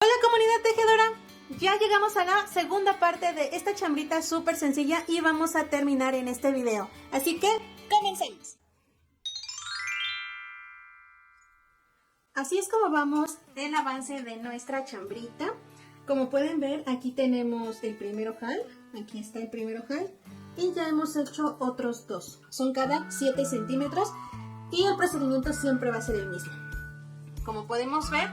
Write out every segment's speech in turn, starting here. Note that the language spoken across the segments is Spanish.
Hola comunidad tejedora, ya llegamos a la segunda parte de esta chambrita súper sencilla y vamos a terminar en este video, así que comencemos. Así es como vamos del avance de nuestra chambrita. Como pueden ver, aquí tenemos el primer ojal, aquí está el primer ojal y ya hemos hecho otros dos, son cada 7 centímetros y el procedimiento siempre va a ser el mismo. Como podemos ver,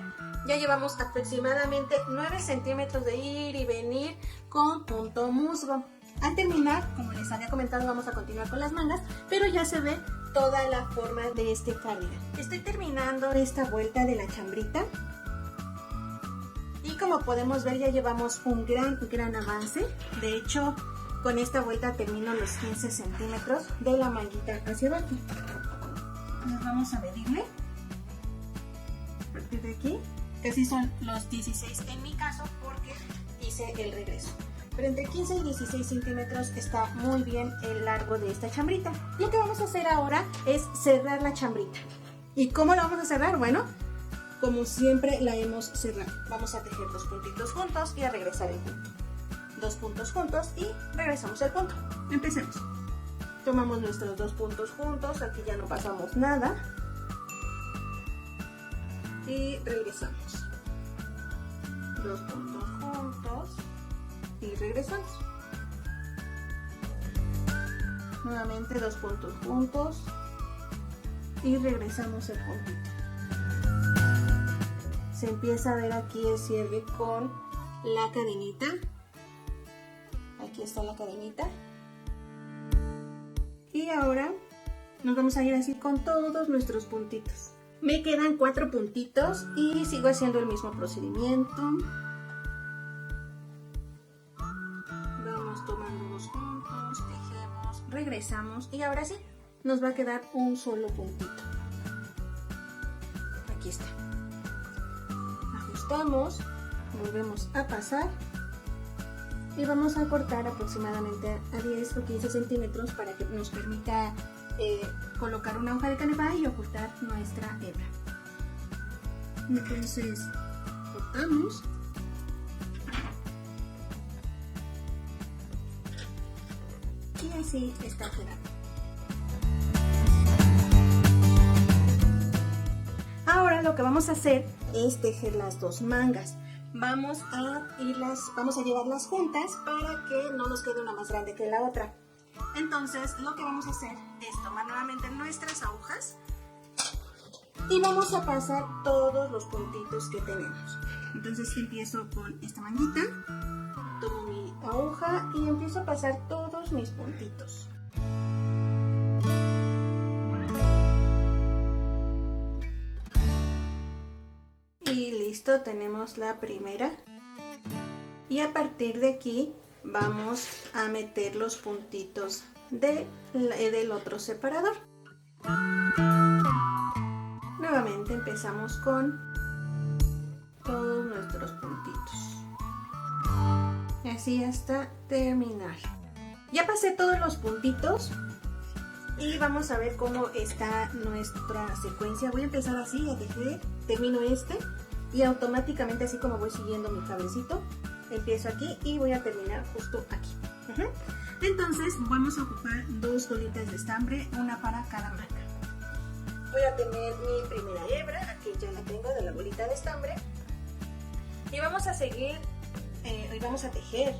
ya llevamos aproximadamente 9 centímetros de ir y venir con punto musgo. Al terminar, como les había comentado, vamos a continuar con las mangas, pero ya se ve toda la forma de este cardigan. Estoy terminando esta vuelta de la chambrita y como podemos ver ya llevamos un gran avance. De hecho, con esta vuelta termino los 15 centímetros de la manguita hacia abajo. Nos vamos a medirle. A partir de aquí, casi son los 16 en mi caso porque hice el regreso. Pero entre 15 y 16 centímetros está muy bien el largo de esta chambrita. Lo que vamos a hacer ahora es cerrar la chambrita. ¿Y cómo la vamos a cerrar? Bueno, como siempre la hemos cerrado. Vamos a tejer dos puntitos juntos y a regresar el punto. Dos puntos juntos y regresamos el punto. Empecemos. Tomamos nuestros dos puntos juntos, aquí ya no pasamos nada. Y regresamos. Dos puntos juntos y regresamos. Nuevamente dos puntos juntos y regresamos el puntito. Se empieza a ver aquí el cierre con la cadenita. Aquí está la cadenita. Y ahora nos vamos a ir así con todos nuestros puntitos. Me quedan 4 puntitos y sigo haciendo el mismo procedimiento. Vamos tomando dos juntos, tejemos, regresamos y ahora sí, nos va a quedar un solo puntito. Aquí está. Ajustamos, volvemos a pasar y vamos a cortar aproximadamente a 10 o 15 centímetros para que nos permita colocar una hoja de canevá y ocultar nuestra hebra. Entonces cortamos y así está quedando. Ahora lo que vamos a hacer es tejer las dos mangas. Vamos a llevarlas juntas para que no nos quede una más grande que la otra. Entonces lo que vamos a hacer es tomar nuevamente nuestras agujas y vamos a pasar todos los puntitos que tenemos. Entonces empiezo con esta manguita, tomo mi aguja y empiezo a pasar todos mis puntitos. Y listo, tenemos la primera. Y a partir de aquí vamos a meter los puntitos del otro separador. Nuevamente empezamos con todos nuestros puntitos. Así hasta terminar. Ya pasé todos los puntitos y vamos a ver cómo está nuestra secuencia. Voy a empezar así a tejer, termino este y automáticamente así como voy siguiendo mi cablecito. Empiezo aquí y voy a terminar justo aquí. Entonces vamos a ocupar dos bolitas de estambre, una para cada manga. Voy a tener mi primera hebra, aquí ya la tengo de la bolita de estambre. Y vamos a seguir, y vamos a tejer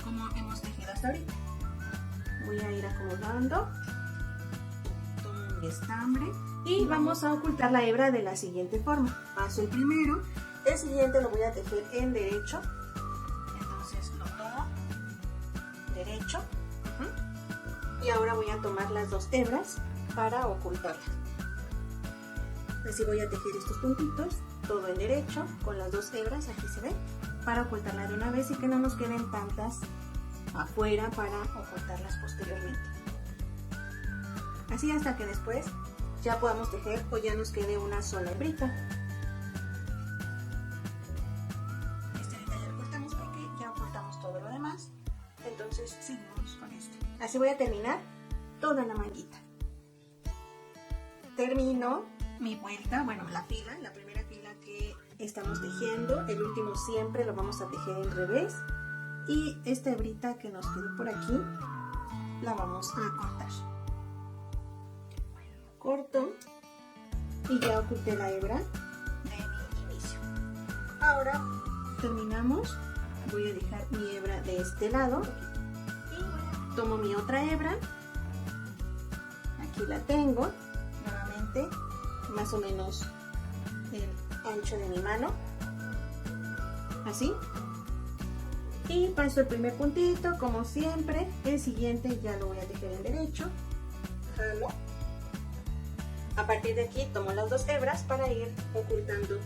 como hemos tejido hasta ahorita. Voy a ir acomodando, tomo mi estambre y vamos a ocultar la hebra de la siguiente forma. Paso el primero, el siguiente lo voy a tejer en derecho. Lo tomo derecho y ahora voy a tomar las dos hebras para ocultarla. Así voy a tejer estos puntitos, todo en derecho, con las dos hebras, aquí se ve, para ocultarla de una vez y que no nos queden tantas afuera para ocultarlas posteriormente. Así hasta que después ya podamos tejer o ya nos quede una sola hebrita. Todo lo demás, entonces seguimos con esto. Así voy a terminar toda la manguita. Termino mi vuelta, bueno, la primera fila que estamos tejiendo. El último siempre lo vamos a tejer en revés. Y esta hebrita que nos quedó por aquí la vamos a cortar. Corto y ya oculté la hebra de mi inicio. Ahora terminamos. Voy a dejar mi hebra de este lado y tomo mi otra hebra. Aquí la tengo nuevamente, más o menos el ancho de mi mano, así, y paso el primer puntito como siempre. El siguiente ya lo voy a tejer en derecho, jalo. A partir de aquí tomo las dos hebras para ir ocultando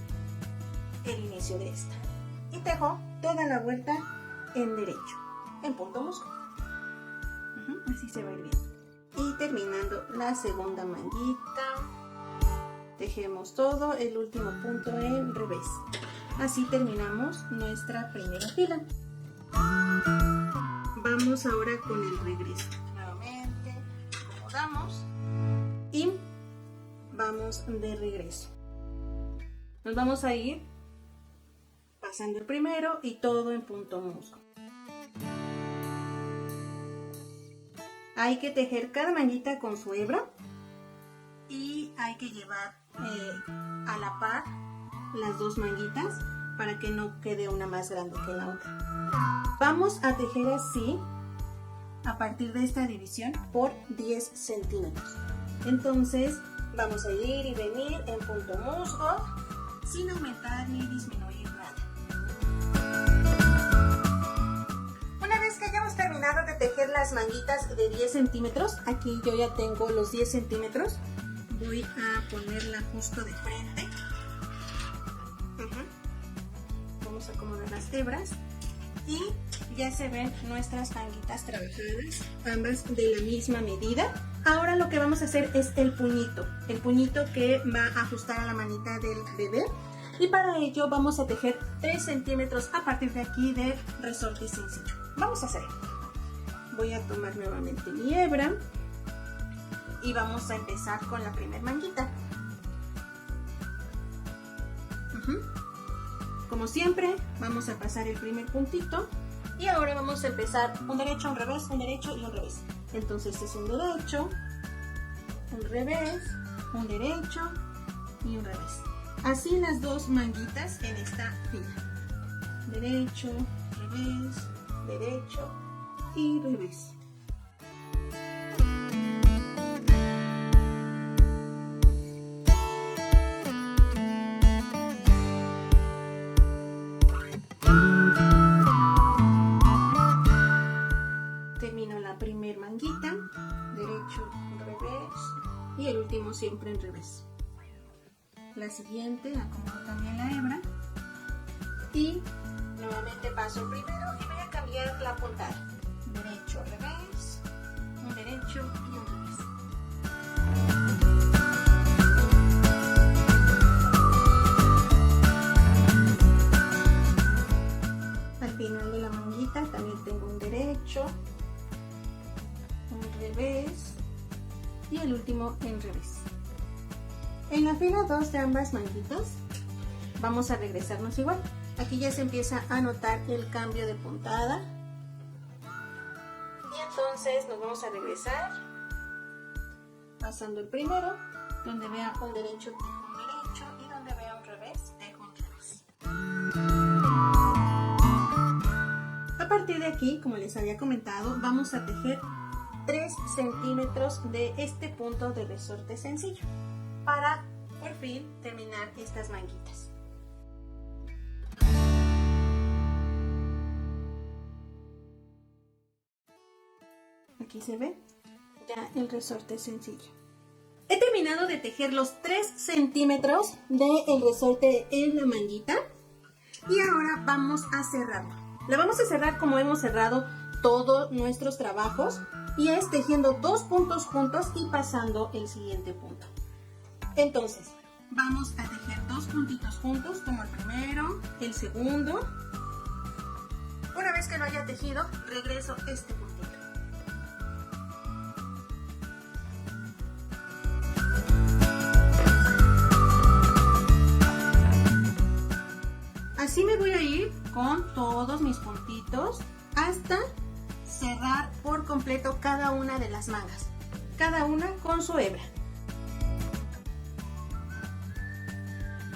el inicio de esta y tejo toda la vuelta en derecho, en punto musgo. Así se va a ir bien. Y terminando la segunda manguita, tejemos todo el último punto en revés. Así terminamos nuestra primera fila. Vamos ahora con el regreso. Nuevamente acomodamos y vamos de regreso. Nos vamos a ir pasando el primero y todo en punto musgo. Hay que tejer cada manguita con su hebra y hay que llevar a la par las dos manguitas para que no quede una más grande que la otra. Vamos a tejer así a partir de esta división por 10 centímetros. Entonces vamos a ir y venir en punto musgo sin aumentar ni disminuir nada. Una vez que hayamos terminado de tejer las manguitas de 10 centímetros, aquí yo ya tengo los 10 centímetros, voy a ponerla justo de frente. Vamos a acomodar las hebras y ya se ven nuestras manguitas trabajadas, ambas de la misma medida. Ahora lo que vamos a hacer es el puñito que va a ajustar a la manita del bebé, y para ello vamos a tejer 3 centímetros a partir de aquí de resorte sencillo. Vamos a hacer. Voy a tomar nuevamente mi hebra y vamos a empezar con la primera manguita. Como siempre, vamos a pasar el primer puntito y ahora vamos a empezar un derecho, un revés, un derecho y un revés. Entonces es un derecho, un revés, un derecho y un revés. Así las dos manguitas en esta fila. Derecho, revés, derecho y revés. Termino la primera manguita, derecho, revés y el último siempre en revés. La siguiente acomodo también la hebra y nuevamente paso el primero y voy a cambiar la puntada. Derecho, revés, un derecho y un revés. Al final de la manguita también tengo un derecho, un revés y el último en revés. En la fila 2 de ambas manguitas vamos a regresarnos igual. Aquí ya se empieza a notar el cambio de puntada y entonces nos vamos a regresar pasando el primero, donde vea un derecho tejo un derecho y donde vea un revés tejo un revés. A partir de aquí, como les había comentado, vamos a tejer 3 centímetros de este punto de resorte sencillo para por fin terminar estas manguitas. Aquí se ve ya el resorte sencillo. He terminado de tejer los 3 centímetros del resorte en la manguita y ahora vamos a cerrarlo. La vamos a cerrar como hemos cerrado todos nuestros trabajos, y es tejiendo 2 puntos juntos y pasando el siguiente punto. Entonces vamos a tejer 2 puntitos juntos, como el primero, el segundo. Una vez que lo haya tejido, regreso este puntito. Así me voy a ir con todos mis puntitos hasta cerrar por completo cada una de las mangas, cada una con su hebra.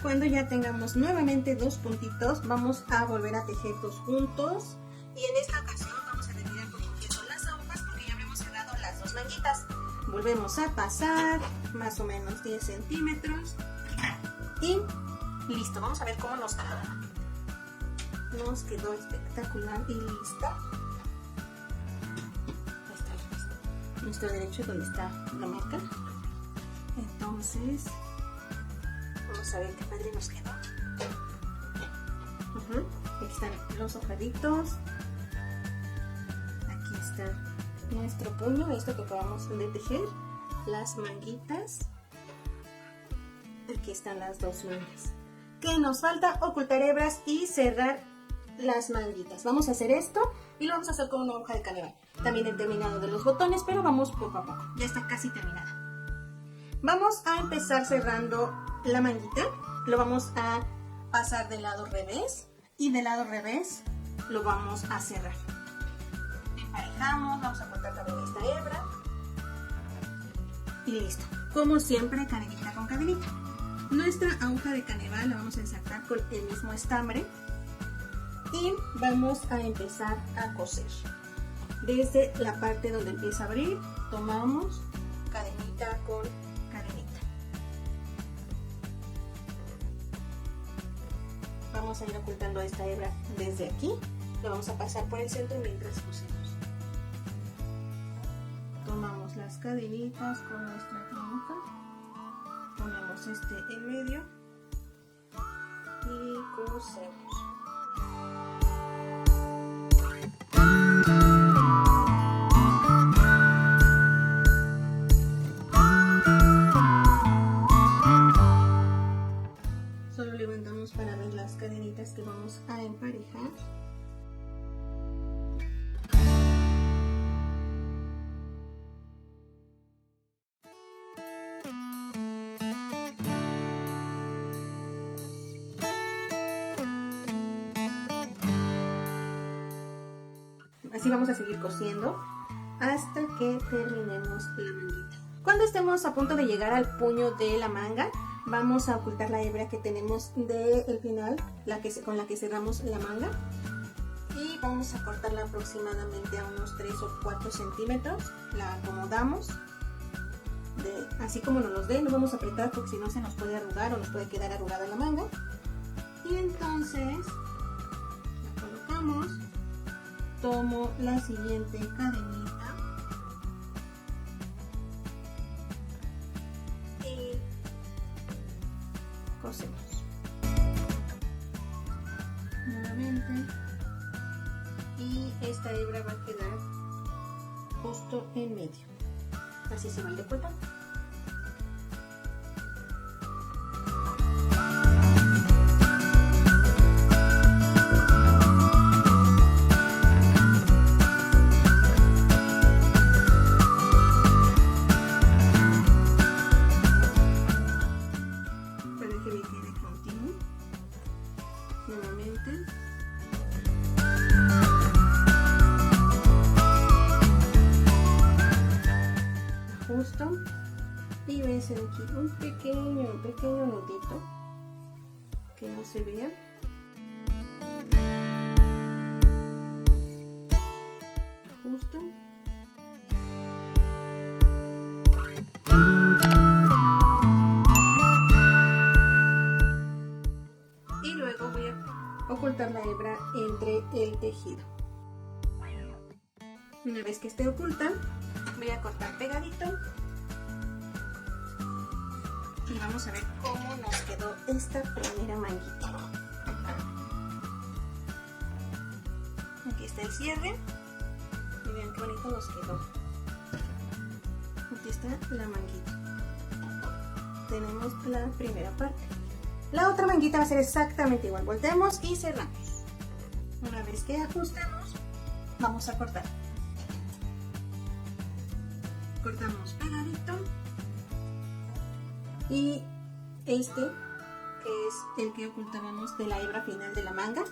Cuando ya tengamos nuevamente 2 puntitos, vamos a volver a tejer 2 juntos y en esta ocasión vamos a terminar cogiendo las agujas porque ya habremos cerrado las 2 manguitas. Volvemos a pasar más o menos 10 centímetros y listo. Vamos a ver cómo nos quedó. Nos quedó espectacular y lista. Ahí está nuestro derecho donde está la marca. Entonces vamos a ver qué padre nos quedó. Aquí están los ojaditos. Aquí está nuestro puño, esto que acabamos de tejer, las manguitas. Aquí están las 2 mangas. ¿Qué nos falta? Ocultar hebras y cerrar las manguitas. Vamos a hacer esto y lo vamos a hacer con una hoja de canebal. También he terminado de los botones, pero vamos poco a poco. Ya está casi terminada. Vamos a empezar cerrando la manguita. Lo vamos a pasar del lado revés y del lado revés lo vamos a cerrar. Emparejamos, vamos a cortar también esta hebra y listo. Como siempre, cadenita con cadenita. Nuestra aguja de canebal la vamos a ensartar con el mismo estambre y vamos a empezar a coser. Desde la parte donde empieza a abrir, tomamos cadenita con cadenita. Vamos a ir ocultando esta hebra desde aquí. La vamos a pasar por el centro mientras cosemos. Tomamos las cadenitas con nuestra aguja, ponemos este en medio y cosemos. Solo levantamos para ver las cadenitas que vamos a emparejar. Así vamos a seguir cosiendo hasta que terminemos la manguita. Cuando estemos a punto de llegar al puño de la manga, vamos a ocultar la hebra que tenemos del final, con la que cerramos la manga. Y vamos a cortarla aproximadamente a unos 3 o 4 centímetros. La acomodamos, así como nos los dé, no vamos a apretar porque si no se nos puede arrugar o nos puede quedar arrugada la manga. Y entonces la colocamos. Tomo la siguiente cadenita y cosemos nuevamente y esta hebra va a quedar justo en medio, así se va a ir ocultando. Y voy a hacer aquí un pequeño nudito que no se vea. Ajusto. Y luego voy a ocultar la hebra entre el tejido. Una vez que esté oculta, voy a cortar pegadito. Y vamos a ver cómo nos quedó esta primera manguita. Aquí está el cierre. Y vean qué bonito nos quedó. Aquí está la manguita. Tenemos la primera parte. La otra manguita va a ser exactamente igual. Volteamos y cerramos. Una vez que ajustemos, vamos a cortar. Cortamos pegadito. Y este que es el que ocultábamos de la hebra final de la manga.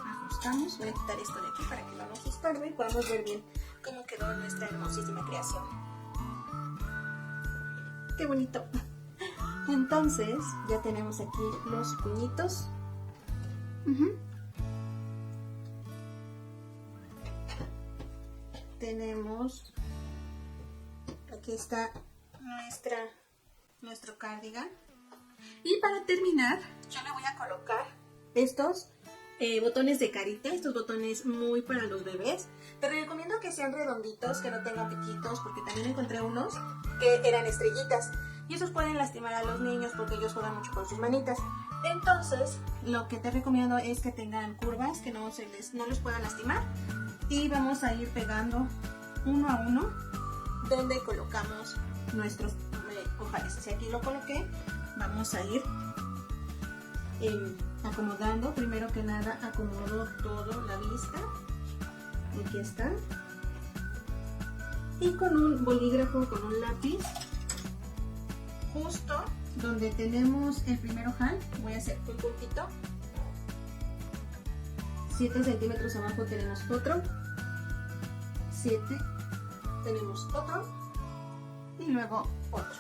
Ajustamos, voy a quitar esto de aquí para que no nos estorbe y podamos ver bien cómo quedó nuestra hermosísima creación. ¡Qué bonito! Entonces ya tenemos aquí los puñitos. Tenemos, aquí está nuestro cardigan. Y para terminar, yo le voy a colocar estos botones de carita, estos botones muy para los bebés. Te recomiendo que sean redonditos, que no tengan piquitos, porque también encontré unos que eran estrellitas. Y esos pueden lastimar a los niños porque ellos juegan mucho con sus manitas. Entonces, lo que te recomiendo es que tengan curvas, que no les pueda lastimar. Y vamos a ir pegando uno a uno donde colocamos nuestros ojales. Si aquí lo coloqué, vamos a ir acomodando. Primero que nada, acomodo todo la vista. Aquí está. Y con un bolígrafo, con un lápiz, justo donde tenemos el primer ojal, voy a hacer un puntito. 7 centímetros abajo tenemos otro, 7, tenemos otro y luego otro.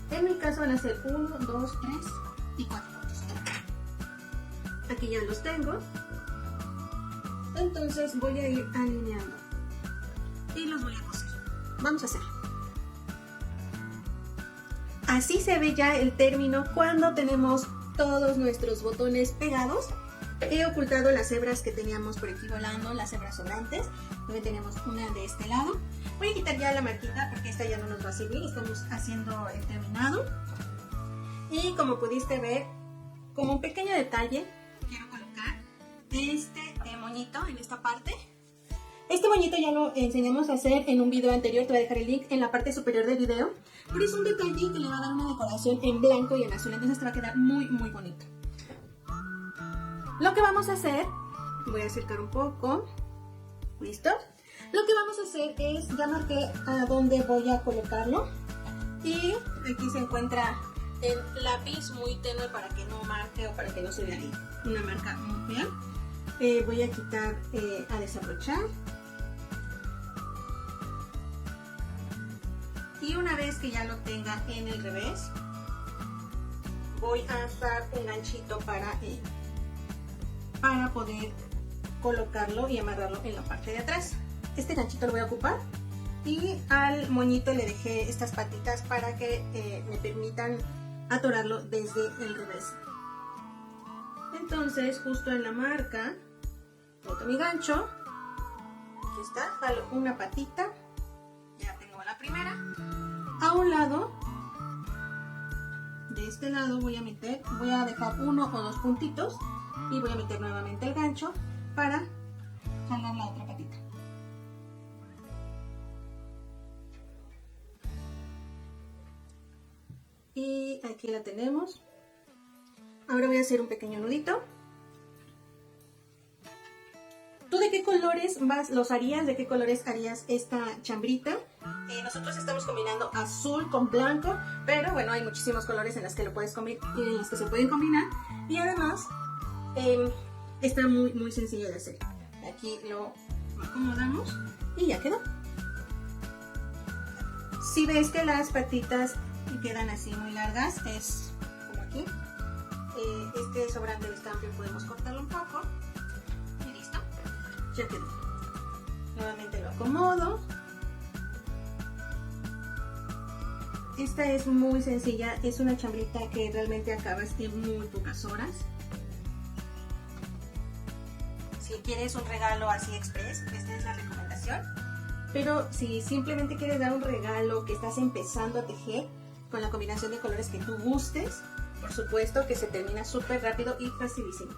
En mi caso van a ser 1, 2, 3 y 4 puntos. Aquí ya los tengo. Entonces voy a ir alineando y los voy a coser. Vamos a hacerlo. Así se ve ya el término cuando tenemos todos nuestros botones pegados. He ocultado las hebras que teníamos por aquí volando, las hebras sobrantes. También tenemos una de este lado. Voy a quitar ya la marquita porque esta ya no nos va a servir. Estamos haciendo el terminado. Y como pudiste ver, como un pequeño detalle, quiero colocar este moñito en esta parte. Este moñito ya lo enseñamos a hacer en un video anterior, te voy a dejar el link en la parte superior del video. Pero es un detalle que le va a dar una decoración en blanco y en azul, entonces te va a quedar muy muy bonito. Lo que vamos a hacer, voy a acercar un poco, ¿listo? Lo que vamos a hacer es, ya marqué a dónde voy a colocarlo. Y aquí se encuentra el lápiz muy tenue para que no marque o para que no se vea ahí una marca muy fea. Voy a quitar, a desabrochar. Y una vez que ya lo tenga en el revés, voy a usar un ganchito para poder colocarlo y amarrarlo en la parte de atrás. Este ganchito lo voy a ocupar y al moñito le dejé estas patitas para que me permitan atorarlo desde el revés. Entonces, justo en la marca, meto mi gancho, aquí está, jalo una patita, ya tengo la primera. A un lado, de este lado voy a dejar 1 o 2 puntitos y voy a meter nuevamente el gancho para jalar la otra patita. Y aquí la tenemos. Ahora voy a hacer un pequeño nudito. ¿Tú de qué colores los harías? ¿De qué colores harías esta chambrita? Nosotros estamos combinando azul con blanco, pero bueno, hay muchísimos colores en los que se pueden combinar. Y además, está muy muy sencillo de hacer. Aquí lo acomodamos y ya quedó. Si ves que las patitas quedan así muy largas, es como aquí. Este sobrante de estampio podemos cortarlo un poco. Y listo, ya quedó. Nuevamente lo acomodo. Esta es muy sencilla, es una chambrita que realmente acabas en muy pocas horas. Si quieres un regalo así express, esta es la recomendación. Pero si simplemente quieres dar un regalo que estás empezando a tejer con la combinación de colores que tú gustes, por supuesto que se termina súper rápido y facilísimo.